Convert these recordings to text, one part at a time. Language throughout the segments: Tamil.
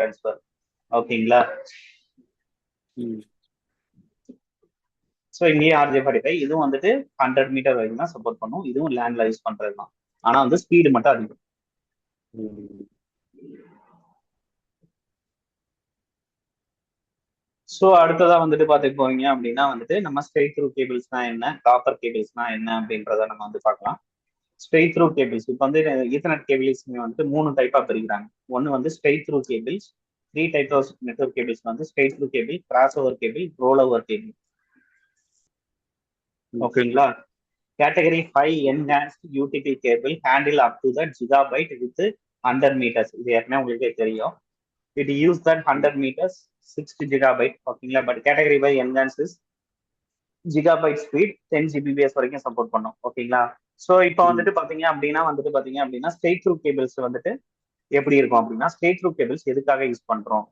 ட்ரான்ஸ்ஃபர். ஓகேங்களா? ஸோ இங்கேயே RJ45 இதுவும் வந்துட்டு 100 மீட்டர் வரைக்கும் தான் சப்போர்ட் பண்ணும். இதுவும் லேண்ட்ல யூஸ் பண்றது தான். ஆனா வந்து ஸ்பீடு மட்டும் அதிகம். ஸோ அடுத்ததா வந்துட்டு பார்த்துட்டு போவீங்க அப்படின்னா வந்துட்டு நம்ம ஸ்ட்ரெயிட் த்ரூ கேபிள்ஸ்னா என்ன, காப்பர் கேபிள்ஸ்னா என்ன அப்படின்றத நம்ம வந்து பார்க்கலாம். ஸ்ட்ரெயிட் த்ரூ கேபிள்ஸ் இப்போ வந்து ஈத்தர்நெட் கேபிள்ஸ் வந்துட்டு 3 டைப்பா பிரிக்கிறாங்க. ஒன்று வந்து straight through cables, 3 type of network cables வந்து straight through cable, cross over cable, roll over cable. ஓகேங்களா? Category 5 enhanced UTP cable handle up to the gigabyte with 100 metres. இது ஏற்கனவே உங்களுக்கே தெரியும். It use that 100 metres 60 gigabyte. ஓகேங்களா? But category 5 enhance gigabyte speed 10 Gbps வரைக்கும் சப்போர்ட் பண்ணும். ஓகேங்களா? ஸோ இப்போ வந்துட்டு பாத்தீங்க அப்படின்னா ஸ்ட்ரெயிட் த்ரூ கேபிள்ஸ் வந்துட்டு எப்படி இருக்கும் அப்படின்னா, ஸ்ட்ரெயிட் த்ரூ கேபிள்ஸ் எதுக்காக யூஸ் பண்றோம்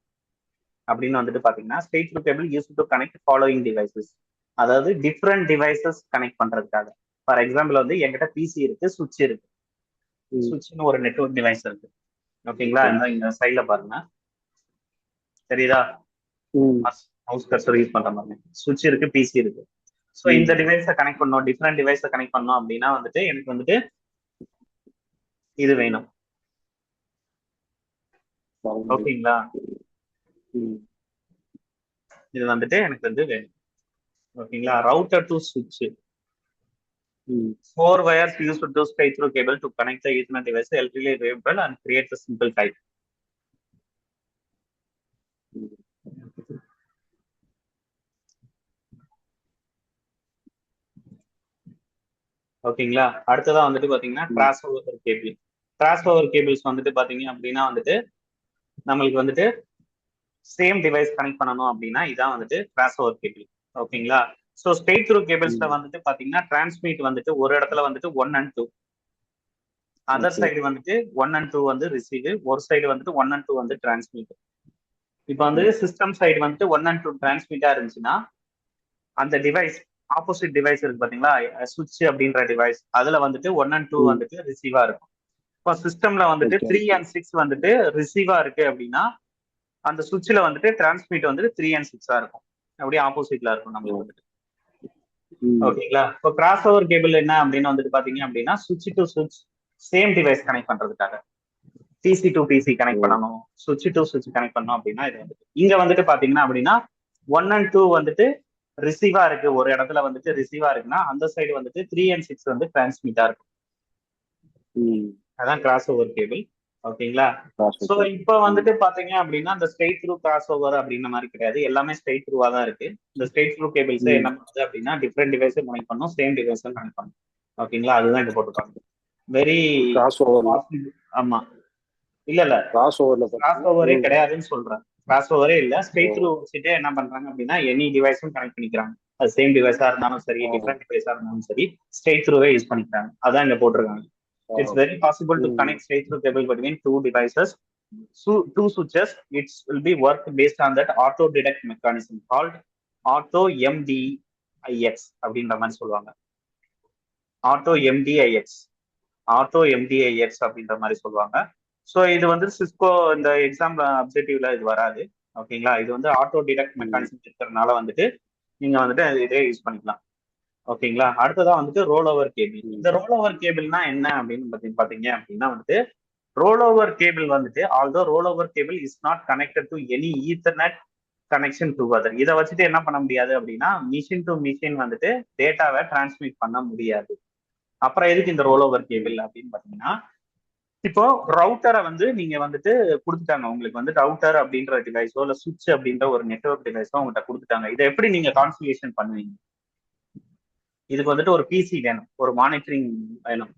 அப்படின்னு வந்துட்டு பாத்தீங்கன்னா, straight through cable use to connect following devices, அதாவது டிஃப்ரெண்ட் டிவைசஸ் கனெக்ட் பண்றதுக்காக. ஃபார் எக்ஸாம்பிள் வந்து என்கிட்ட பிசி இருக்கு, சுவிட்ச் இருக்கு. சுவிட்ச்னு ஒரு நெட்வொர்க் டிவைஸ் இருக்கு. ஓகேங்களா? இந்த சைட்ல பாருங்க, தெரியுதா? மவுஸ் கர்சர் யூஸ் பண்ற மாதிரி சுவிட்ச் இருக்கு, பிசி இருக்கு. ஸோ இந்த டிவைஸை கனெக்ட் பண்ணோம், டிஃப்ரெண்ட் டிவைஸை கனெக்ட் பண்ணோம் அப்படின்னா வந்துட்டு எனக்கு வந்துட்டு இது வேணும். ஓகேங்களா? இது வந்துட்டு எனக்கு வந்து வேணும். ஓகேங்களா? ரவுட்டர் டு சுவிட்ச் 4 wires used to straight through cable to connect the Ethernet device electrically reliable and create a simple type. ஓகேங்களா? அடுத்ததா வந்துட்டு பாத்தீங்கன்னா cross over cable. Cross over cables வந்துட்டு பாத்தீங்க அப்படின்னா வந்துட்டு நம்மளுக்கு வந்துட்டு சேம் டிவைஸ் கனெக்ட் பண்ணணும் அப்படின்னா இதான் வந்துட்டு கிராஸ் ஓவர் கேபிள். ஓகேங்களா? ஸோ ஸ்ட்ரெயிட் த்ரூ கேபிள்ஸ்ல வந்துட்டு பாத்தீங்கன்னா டிரான்ஸ்மிட் வந்துட்டு ஒரு இடத்துல வந்துட்டு 1 and 2, அதர் சைடு வந்துட்டு 1 and 2 வந்து ரிசீவ், ஒரு சைடு வந்துட்டு 1 and 2 வந்து டிரான்ஸ்மிட். இப்போ வந்து சிஸ்டம் சைடு வந்துட்டு 1 and 2 டிரான்ஸ்மிட்டா இருந்துச்சுன்னா அந்த டிவைஸ் ஆப்போசிட் டிவைஸ் இருக்கு பாத்தீங்களா, சுவிட்ச் அப்படின்ற டிவைஸ், அதுல வந்துட்டு 1 and 2 வந்துட்டு ரிசீவா இருக்கும். இப்போ சிஸ்டம்ல வந்துட்டு 3 and 6 வந்துட்டு ரிசீவா இருக்கு அப்படின்னா அந்த சுவிட்ச்ல வந்துட்டு டிரான்ஸ்மிட் வந்துட்டு 3 and 6 இருக்கும். அப்படியே ஆப்போசிட்ல இருக்கும் நம்மளுக்கு வந்துட்டு. ஓகேங்களா? இப்போ கிராஸ் ஓவர் கேபிள் என்ன அப்படின்னு வந்துட்டு பாத்தீங்க அப்படின்னா சுவிட்ச் டு சுவிட்ச் சேம் டிவைஸ் கனெக்ட் பண்றதுக்காக. பிசி டு பிசி கனெக்ட் பண்ணணும், சுவிட்ச் டு சுவிட்ச் கனெக்ட் பண்ணணும் அப்படின்னா இது வந்துட்டு இங்க வந்துட்டு பாத்தீங்கன்னா அப்படின்னா 1 and 2 வந்துட்டு ரிசீவா இருக்கு, ஒரு இடத்துல வந்துட்டு ரிசீவா இருக்குன்னா அந்த சைடு வந்துட்டு 3 and 6 வந்து டிரான்ஸ்மிட்டா இருக்கும். அதான் கிராஸ் ஓவர் கேபிள். ஓகேங்களா? சோ இப்போ வந்துட்டு பாத்தீங்க அப்படின்னா இந்த ஸ்ட்ரெயிட் த்ரூ கிராஸ் ஓவர் அப்படின்ற மாதிரி கிடையாது, எல்லாமே ஸ்ட்ரெயிட் த்ரூவா தான் இருக்கு. இந்த ஸ்ட்ரெயிட் த்ரூ கேபிள்ஸ் என்ன பண்ணுது அப்படின்னா டிஃப்ரெண்ட் டிவைஸை கனெக்ட் பண்ணும், சேம் டிவைஸை கனெக்ட் பண்ணும். ஓகேங்களா? அதுதான் இங்க போட்டுருக்காங்க. வெரி ஆமா, இல்ல கிராஸ் ஓவரே கிடையாதுன்னு சொல்றேன். கிராஸ் ஓவரே இல்ல, ஸ்ட்ரெயிட் த்ரூ வச்சுட்டு என்ன பண்றாங்க அப்படின்னா எனி டிவைஸும் கனெக்ட் பண்ணிக்கிறாங்க. அது சேம் டிவைஸா இருந்தாலும் சரி, டிஃப்ரெண்ட் டிவைஸா இருந்தாலும் சரி, ஸ்ட்ரெயிட் த்ரூவே யூஸ் பண்ணிக்கிறாங்க. அதான் இங்க போட்டிருக்காங்க. It's very possible to connect straight through cable between two devices, two switches. It will be work based on that auto detect mechanism called auto MDIX அப்படின்ற மாதிரி சொல்லுவாங்க. auto MDIX அப்படின்ற மாதிரி சொல்லுவாங்க. ஸோ இது வந்து சிஸ்கோ இந்த எக்ஸாம் அப்ஜெக்டிவ்ல இது வராது. ஓகேங்களா? இது வந்து ஆட்டோ டிடெக்ட் மெக்கானிசம் இருக்கிறதுனால வந்துட்டு நீங்க வந்துட்டு இதே யூஸ் பண்ணிக்கலாம். ஓகேங்களா? அடுத்ததா வந்துட்டு ரோல் ஓவர் கேபிள். இந்த ரோல் ஓவர் கேபிள்னா என்ன அப்படின்னு பாத்தீங்க அப்படின்னா வந்துட்டு ரோல் ஓவர் கேபிள் வந்துட்டு although role over cable is not connected to any ethernet connection together. இதை வச்சுட்டு என்ன பண்ண முடியாது அப்படின்னா மிஷின் டு மிஷின் வந்துட்டு டேட்டாவை டிரான்ஸ்மிட் பண்ண முடியாது. அப்புறம் எதுக்கு இந்த ரோல் ஓவர் கேபிள் அப்படின்னு பாத்தீங்கன்னா, இப்போ ரவுட்டரை வந்து நீங்க வந்துட்டு கொடுத்துட்டாங்க, உங்களுக்கு வந்து ரவுட்டர் அப்படின்ற டிவைஸோ இல்ல சுவிட்ச் அப்படின்ற ஒரு நெட்வொர்க் டிவைஸோ உங்கள்கிட்ட கொடுத்துட்டாங்க. இதை எப்படி நீங்க கான்ஃபிகரேஷன் பண்ணுவீங்க? இதுக்கு வந்துட்டு ஒரு பிசி வேணும், ஒரு மானிட்டரிங் வேணும்.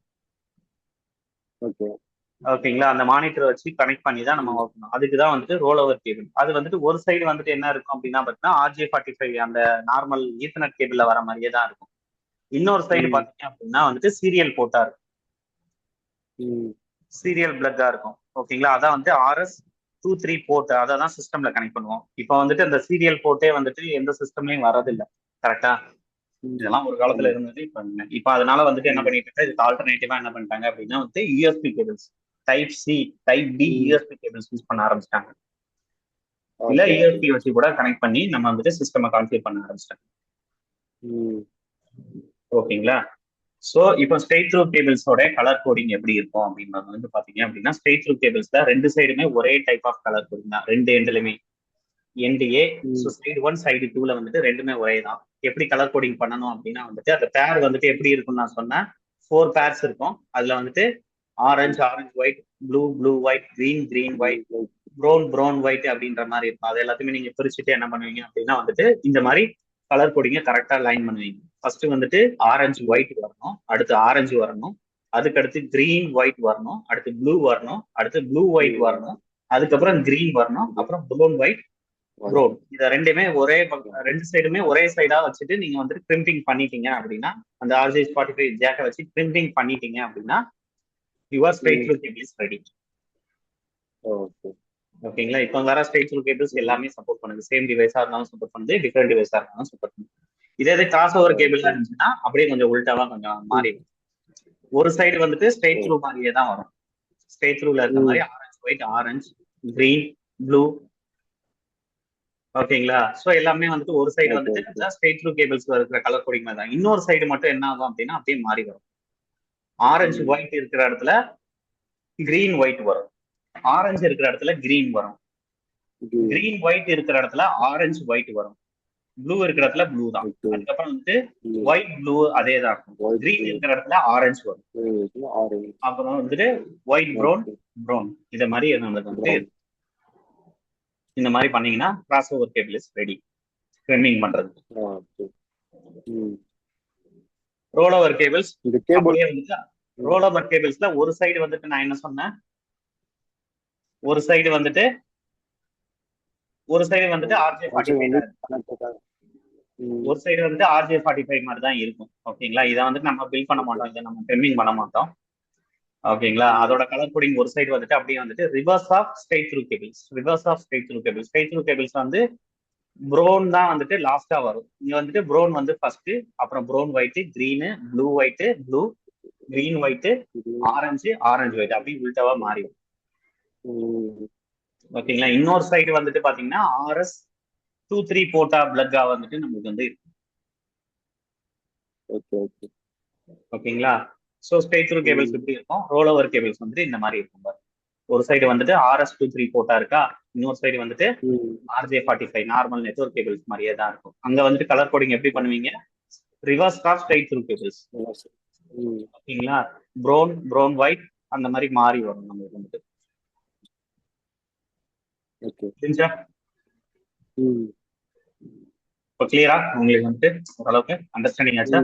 ஓகேங்களா? அந்த மானிட்டரை வச்சு கனெக்ட் பண்ணி தான் நம்ம ஓட்டணும். அதுக்கு தான் வந்துட்டு ரோல் ஓவர் கேபிள். அது வந்துட்டு ஒரு சைடு வந்துட்டு என்ன இருக்கும் அப்படின்னா பார்த்தீங்கன்னா RJ45 அந்த நார்மல் ஈத்தர்நெட் கேபிள்ல வர மாதிரியே தான் இருக்கும். இன்னொரு சைடு பாத்தீங்க அப்படின்னா வந்துட்டு சீரியல் போர்ட்டா இருக்கும், சீரியல் பிளக்கா இருக்கும். ஓகேங்களா? அதான் வந்து RS23 போர்ட், அதை தான் சிஸ்டம்ல கனெக்ட் பண்ணுவோம். இப்போ வந்துட்டு அந்த சீரியல் போர்ட்டே வந்துட்டு எந்த சிஸ்டம்லயும் வரதில்லை. கரெக்டா? இதெல்லாம் ஒரு காலத்துல இருந்தது, இப்ப அதனால வந்துட்டு என்ன பண்ணிட்டு இருக்கா, இதுக்கு ஆல்டர்னேட்டிவா என்ன பண்ணிட்டாங்க அப்படின்னா வந்து USB cables, type C type B USB cables use பண்ண ஆரம்பிச்சிட்டாங்க. இல்ல ஓகே ஓகே. ESP வச்சு கூட கனெக்ட் பண்ணி நம்ம வந்துட்டு சிஸ்டமை கான்ஃபிகர் பண்ண ஆரம்பிச்சிட்டோம். ம் ஓகேங்களா? ஸோ இப்போ ஸ்ட்ரெயிட் த்ரூ கேபிள்ஸோட கலர் கோடிங் எப்படி இருக்கும் அப்படின்றது வந்து பாத்தீங்க அப்படின்னா, ஸ்ட்ரெயிட் த்ரூ கேபிள்ஸ்ல ரெண்டு சைடுமே ஒரே டைப் ஆஃப் கலர் கோடிங் தான், ரெண்டு எண்ட்லுமே. எண்ட் ஏ, ஸோ ம் சைடு 1 சைடு 2ல வந்துட்டு ரெண்டுமே ஒரே தான். எப்படி கலர் கோடிங் பண்ணணும் அப்படின்னா வந்துட்டு அந்த பேர் வந்துட்டு எப்படி இருக்கும்னு நான் சொன்னேன். 4 பேர்ஸ் இருக்கும். அதுல வந்துட்டு orange orange white, blue blue white, green green white, brown brown white அப்படின்ற மாதிரி இருக்கும். அது எல்லாத்தையுமே நீங்க பிரிச்சுட்டு என்ன பண்ணுவீங்க அப்படின்னா வந்துட்டு இந்த மாதிரி கலர் கோடிங்க கரெக்டா லைன் பண்ணுவீங்க. ஃபர்ஸ்ட் வந்துட்டு ஆரஞ்சு ஒயிட் வரணும், அடுத்து ஆரஞ்சு வரணும், அதுக்கடுத்து கிரீன் ஒயிட் வரணும், அடுத்து ப்ளூ வரணும், அடுத்து ப்ளூ ஒயிட் வரணும், அதுக்கப்புறம் கிரீன் வரணும், அப்புறம் ப்ரௌன் ஒயிட் ப்ரௌன். இத ரெண்டுமே ஒரே ரெண்டு சைடுமே ஒரே சைடா வச்சுட்டு நீங்க வந்துட்டு பிரிண்டிங் பண்ணிட்டீங்க அப்படின்னா, அந்த RJ45 ஜாக்கை வச்சு பிரிண்டிங் பண்ணிட்டீங்க அப்படின்னா your straight through cable is ready. Okay. ஓகேங்களா? இப்போ வர ஸ்ட்ரெயிட் த்ரூ கேபிள்ஸ் எல்லாமே சப்போர்ட் பண்ணுது. சேம் டிவைஸா இருந்தாலும் சப்போர்ட் பண்ணுது, டிஃபரெண்ட் டிவைஸா இருந்தாலும் சப்போர்ட் பண்ணுது. இதே கிராஸ் ஓவர் கேபிளா இருந்துச்சுன்னா அப்படியே கொஞ்சம் உள்டாவா கொஞ்சம் மாறி வரும். ஒரு சைடு வந்துட்டு ஸ்ட்ரெயிட் த்ரூ மாதிரியே தான் வரும். ஸ்ட்ரெயிட் த்ரூல இருக்க மாதிரி orange white, orange green blue. ஓகேங்களா? ஸோ எல்லாமே வந்துட்டு ஒரு சைடு வந்துட்டு ஸ்ட்ரெயிட் த்ரூ கேபிள்ஸ்ல இருக்கிற கலர் கோடிங் மாதிரி தான். இன்னொரு சைடு மட்டும் என்ன ஆகும் அப்படின்னா அப்படியே மாறி வரும். ஆரஞ்சு ஒயிட் இருக்கிற இடத்துல கிரீன் ஒயிட் வரும், ஆரஞ்சு இருக்கிற இடத்துல கிரீன் வரும், கிரீன் ஒயிட் இருக்கிற இடத்துல ஆரஞ்சு ஒயிட் வரும், ப்ளூ இருக்கிற இடத்துல ப்ளூ தான். அதுக்கப்புறம் வந்துட்டு ஒயிட் ப்ளூ அதே தான் இருக்கும். கிரீன் இருக்கிற இடத்துல ஆரஞ்சு வரும், அப்புறம் வந்துட்டு ஒயிட் ப்ரௌன் ப்ரௌன். இத மாதிரி நம்மளுக்கு வந்துட்டு இந்த மாதிரி பண்ணீங்கன்னா cross over cable is ready trimming பண்றது. ரோல் ஓவர் கேபிள்ஸ் அப்படியே வந்துட்டு ரோல் ஓவர் கேபிள்ஸ்ல ஒரு சைடு வந்துட்டு நான் என்ன சொன்னேன், ஒரு சைடு வந்துட்டு RJ45 ஒரு சைடு வந்துட்டு RJ45 மாதிரி தான் இருக்கும். ஓகேங்களா? இதை வந்துட்டு நம்ம பில்ட் பண்ண மாட்டோம், இதை நம்ம ட்ரிம்மிங் பண்ண மாட்டோம். ஓகேங்களா? அதோட கலர் கோடிங் ஒரு சைடு வந்துட்டு அப்படியே வந்துட்டு reverse of straight through cables. Reverse of straight through cables. Straight through cables வந்து ப்ரௌன் தான் வந்துட்டு லாஸ்டா வரும். இங்க வந்துட்டு ப்ரௌன் வந்து ஃபர்ஸ்ட், அப்புறம் brown white, green, blue white, blue green white, orange orange white, அப்படி உள்டாவா மாறி வரும். ஓகேங்களா? இன்னொரு சைடு வந்துட்டு பாத்தீங்கன்னா RS23 போட்டா பிளக்கா வந்துட்டு நமக்கு வந்து இருக்கு. ஓகேங்களா? ஸோ ஸ்ட்ரெயிட் த்ரூ கேபிள்ஸ் எப்படி இருக்கும், ரோல் ஓவர் கேபிள்ஸ் வந்துட்டு இந்த மாதிரி இருக்கும் பாரு. ஒரு சைடு வந்துட்டு RS23 போட்டா இருக்கா, இன்னொரு சைடு வந்துட்டு RJ45 நார்மல் நெட்வொர்க் கேபிள்ஸ் மாதிரியே தான் இருக்கும். அங்க வந்துட்டு கலர் கோடிங் எப்படி பண்ணுவீங்க, reverse of straight through cables. ஓகேங்களா? ப்ரௌன் ப்ரௌன் ஒயிட் அந்த மாதிரி மாறி வரும் நம்மளுக்கு வந்துட்டு. புரிஞ்சா? இப்போ கிளியரா உங்களுக்கு வந்துட்டு ஓரளவுக்கு அண்டர்ஸ்டாண்டிங் ஆச்சா?